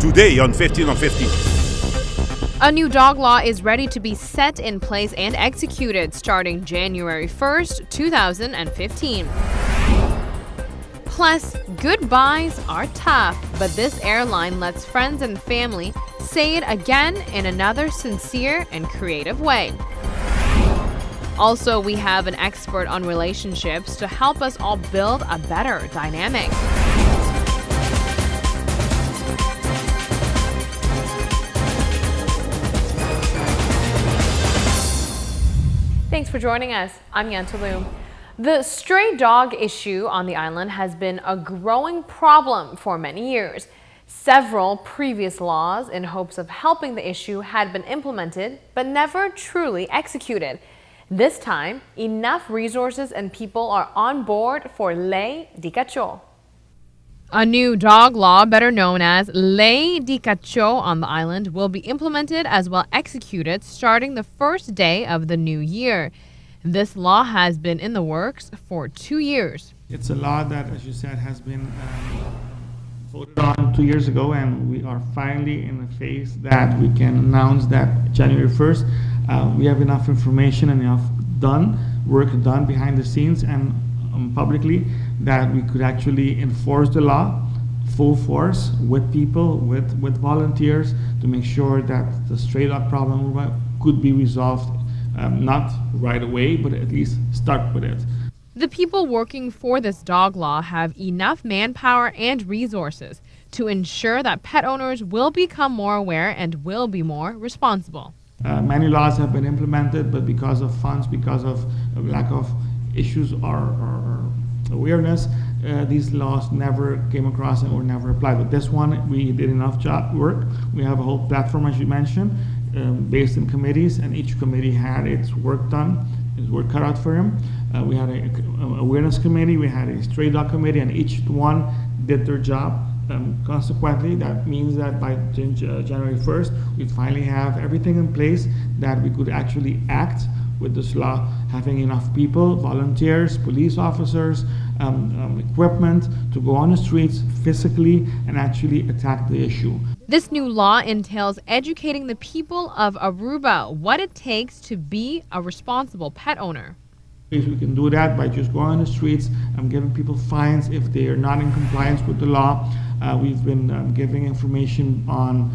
today on 15 on 15. A new dog law is ready to be set in place and executed starting January 1st, 2015. Plus, goodbyes are tough, but this airline lets friends and family say it again in another sincere and creative way. Also, we have an expert on relationships to help us all build a better dynamic. Thanks for joining us. I'm Yentl Lieuw. The stray dog issue on the island has been a growing problem for many years. Several previous laws in hopes of helping the issue had been implemented, but never truly executed. This time, enough resources and people are on board for Ley di Cacho. A new dog law, better known as Ley di Cacho on the island, will be implemented as well executed starting the first day of the new year. This law has been in the works for 2 years. It's a law that, as you said, has been voted on 2 years ago, and we are finally in a phase that we can announce that January 1st, we have enough information and enough work done behind the scenes and publicly that we could actually enforce the law full force with people, with volunteers, to make sure that the stray dog problem could be resolved, not right away, but at least start with it. The people working for this dog law have enough manpower and resources to ensure that pet owners will become more aware and will be more responsible. Many laws have been implemented, but because of funds, because of lack of issues or awareness, these laws never came across and were never applied. But this one, we did enough work. We have a whole platform, as you mentioned, based in committees, and each committee had its work done, its work cut out for him. We had an awareness committee, we had a stray dog committee, and each one did their job. Consequently, that means that by January 1st, we finally have everything in place that we could actually act with this law, having enough people, volunteers, police officers, equipment to go on the streets physically and actually attack the issue. This new law entails educating the people of Aruba what it takes to be a responsible pet owner. We can do that by just going on the streets and giving people fines if they are not in compliance with the law. We've been giving information on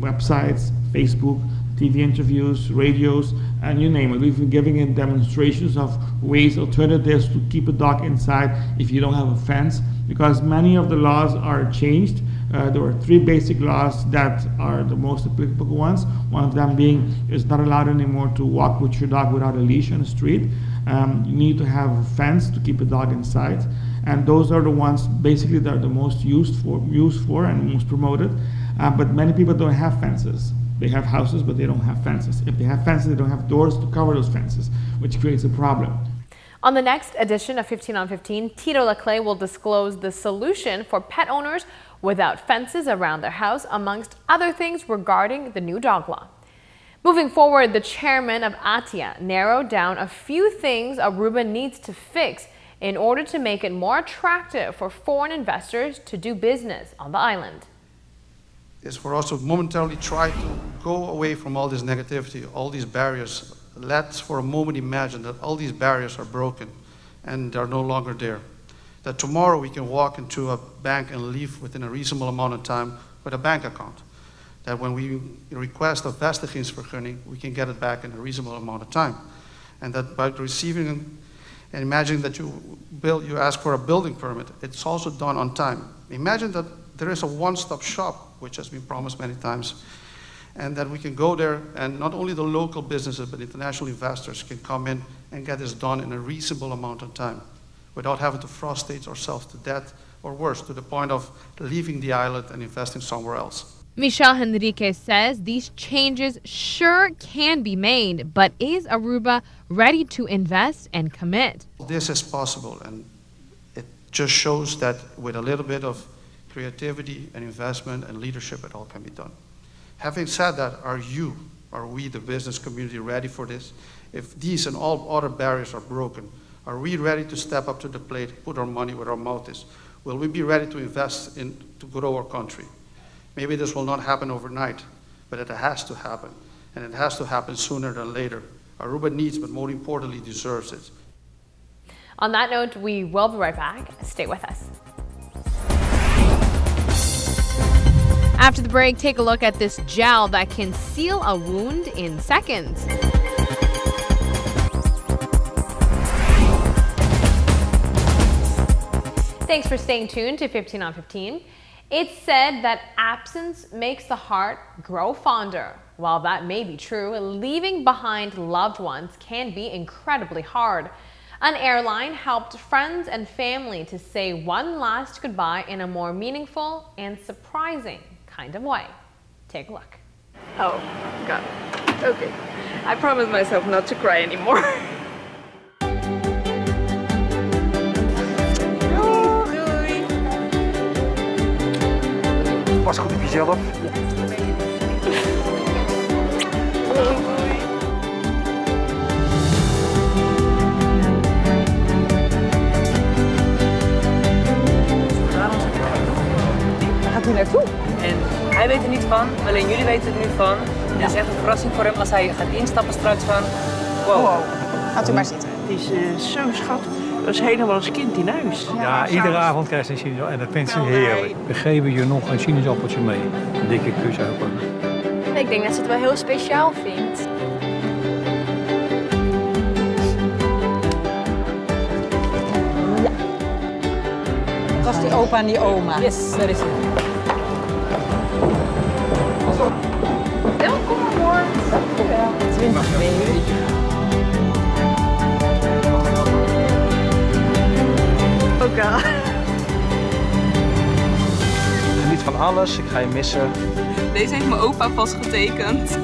websites, Facebook, TV interviews, radios, and you name it. We've been giving it demonstrations of ways, alternatives to keep a dog inside if you don't have a fence, because many of the laws are changed. There were 3 basic laws that are the most applicable ones. One of them being it's not allowed anymore to walk with your dog without a leash on the street. You need to have a fence to keep a dog inside. And those are the ones basically that are the most used for and most promoted. But many people don't have fences. They have houses, but they don't have fences. If they have fences, they don't have doors to cover those fences, which creates a problem. On the next edition of 15 on 15, Tito Leclerc will disclose the solution for pet owners without fences around their house, amongst other things regarding the new dog law. Moving forward, the chairman of ATIA narrowed down a few things Aruba needs to fix in order to make it more attractive for foreign investors to do business on the island. Is for us to momentarily try to go away from all this negativity, all these barriers. Let's for a moment imagine that all these barriers are broken and they're no longer there. That tomorrow we can walk into a bank and leave within a reasonable amount of time with a bank account. That when we request a vestigingsvergunning, we can get it back in a reasonable amount of time. And that by receiving and imagining that you ask for a building permit, it's also done on time. Imagine that there is a one-stop shop, which has been promised many times, and that we can go there and not only the local businesses but international investors can come in and get this done in a reasonable amount of time without having to frustrate ourselves to death or worse, to the point of leaving the island and investing somewhere else. Michel Henrique says these changes sure can be made, but is Aruba ready to invest and commit? This is possible, and it just shows that with a little bit of creativity and investment and leadership, it all can be done. Having said that, are we, the business community, ready for this? If these and all other barriers are broken, are we ready to step up to the plate, put our money where our mouth is? Will we be ready to invest to grow our country? Maybe this will not happen overnight, but it has to happen. And it has to happen sooner than later. Aruba needs, but more importantly, deserves it. On that note, we will be right back. Stay with us. After the break, take a look at this gel that can seal a wound in seconds. Thanks for staying tuned to 15 on 15. It's said that absence makes the heart grow fonder. While that may be true, leaving behind loved ones can be incredibly hard. An airline helped friends and family to say one last goodbye in a more meaningful and surprising kind of way. Take a look. Oh, God. Okay. I promised myself not to cry anymore. Doei. Pas goed op jezelf. Waar gaat u naartoe? En hij weet er niet van, alleen jullie weten er nu van. Het is echt een verrassing voor hem als hij gaat instappen straks van... Wow. Gaat u maar zitten. Het is zo schattig. Dat is helemaal als kind in huis. Ja, iedere avond krijgt ze een sinaasappel en dat vindt ze heerlijk. We geven je nog een sinaasappeltje mee. Een dikke kus ook. Ik denk dat ze het wel heel speciaal vindt. Ja. Dat was die opa en die oma. Yes, daar is hij. Welkom hoor. Dankjewel. 20 mee. Oké. Niet van alles, ik ga je missen. Deze heeft mijn opa vastgetekend.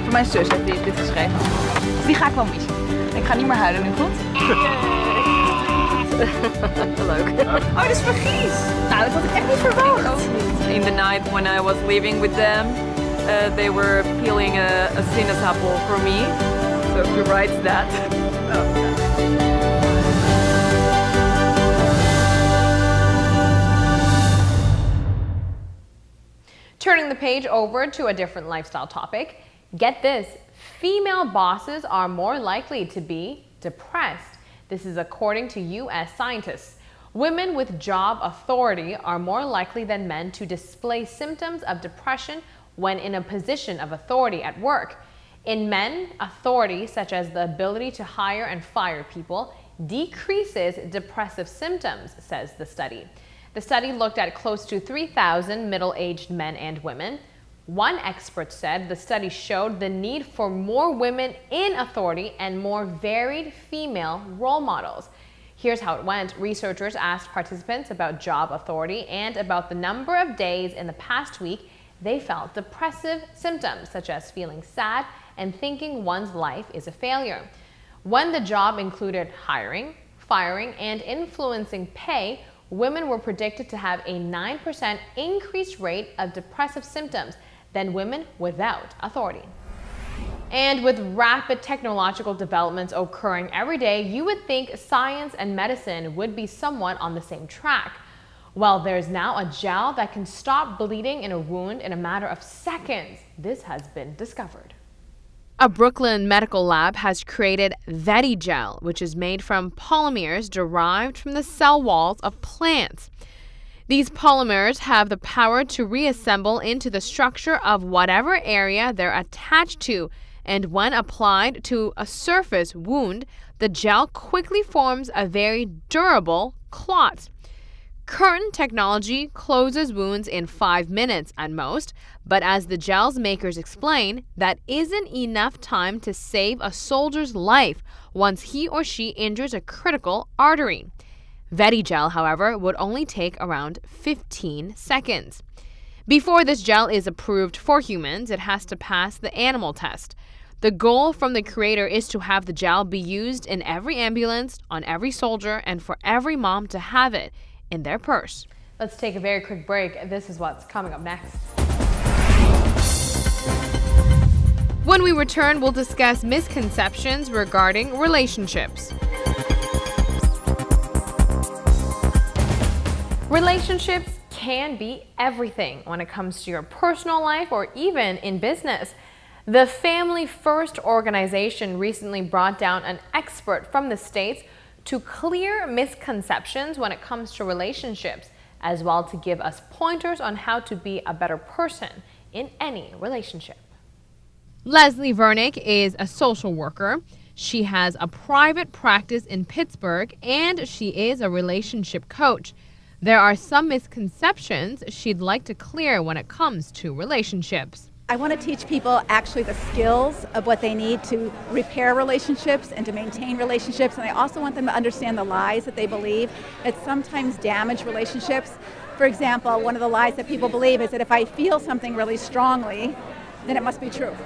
Voor mijn zus heeft die dit geschreven. Die ga ik wel missen. Ik ga niet meer huilen nu, goed? Leuk. Oh, dit is vergies. Nou, dat had ik echt niet verwacht. In the night when I was living with them, they were peeling a sinaasappel for me. So he writes that. Turning the page over to a different lifestyle topic, get this, female bosses are more likely to be depressed. This is according to US scientists. Women with job authority are more likely than men to display symptoms of depression when in a position of authority at work. In men, authority, such as the ability to hire and fire people, decreases depressive symptoms, says the study. The study looked at close to 3,000 middle-aged men and women. One expert said the study showed the need for more women in authority and more varied female role models. Here's how it went. Researchers asked participants about job authority and about the number of days in the past week they felt depressive symptoms, such as feeling sad and thinking one's life is a failure. When the job included hiring, firing, and influencing pay, women were predicted to have a 9% increased rate of depressive symptoms than women without authority. And with rapid technological developments occurring every day, you would think science and medicine would be somewhat on the same track. Well, there's now a gel that can stop bleeding in a wound in a matter of seconds. This has been discovered. A Brooklyn medical lab has created VetiGel, which is made from polymers derived from the cell walls of plants. These polymers have the power to reassemble into the structure of whatever area they're attached to, and when applied to a surface wound, the gel quickly forms a very durable clot. Current technology closes wounds in 5 minutes at most, but as the gel's makers explain, that isn't enough time to save a soldier's life once he or she injures a critical artery. VetiGel, however, would only take around 15 seconds. Before this gel is approved for humans, it has to pass the animal test. The goal from the creator is to have the gel be used in every ambulance, on every soldier, and for every mom to have it in their purse. Let's take a very quick break. This is what's coming up next. When we return, we'll discuss misconceptions regarding relationships. Relationships can be everything when it comes to your personal life or even in business. The Family First organization recently brought down an expert from the States to clear misconceptions when it comes to relationships, as well to give us pointers on how to be a better person in any relationship. Leslie Vernick is a social worker. She has a private practice in Pittsburgh, and she is a relationship coach. There are some misconceptions she'd like to clear when it comes to relationships. I want to teach people actually the skills of what they need to repair relationships and to maintain relationships. And I also want them to understand the lies that they believe that sometimes damage relationships. For example, one of the lies that people believe is that if I feel something really strongly, then it must be true.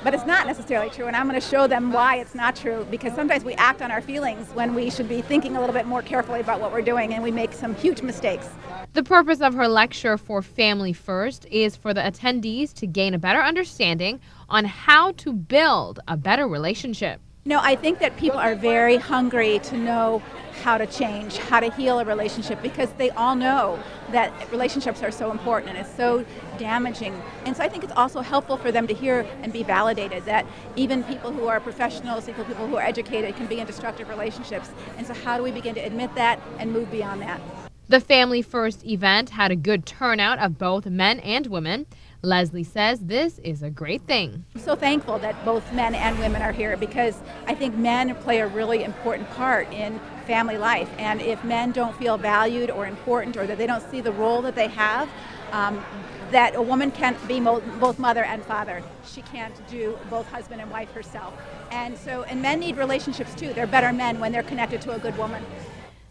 But it's not necessarily true, and I'm going to show them why it's not true, because sometimes we act on our feelings when we should be thinking a little bit more carefully about what we're doing, and we make some huge mistakes. The purpose of her lecture for Family First is for the attendees to gain a better understanding on how to build a better relationship. No, I think that people are very hungry to know how to change, how to heal a relationship, because they all know that relationships are so important and it's so damaging. And so I think it's also helpful for them to hear and be validated that even people who are professionals, even people who are educated can be in destructive relationships. And so how do we begin to admit that and move beyond that? The Family First event had a good turnout of both men and women. Leslie says this is a great thing. I'm so thankful that both men and women are here, because I think men play a really important part in family life. And if men don't feel valued or important, or that they don't see the role that they have, that a woman can't be both mother and father. She can't do both husband and wife herself. And men need relationships too. They're better men when they're connected to a good woman.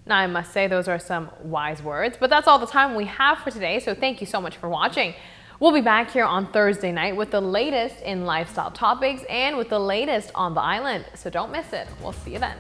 Now, I must say those are some wise words, but that's all the time we have for today, so thank you so much for watching. We'll be back here on Thursday night with the latest in lifestyle topics and with the latest on the island, so don't miss it. We'll see you then.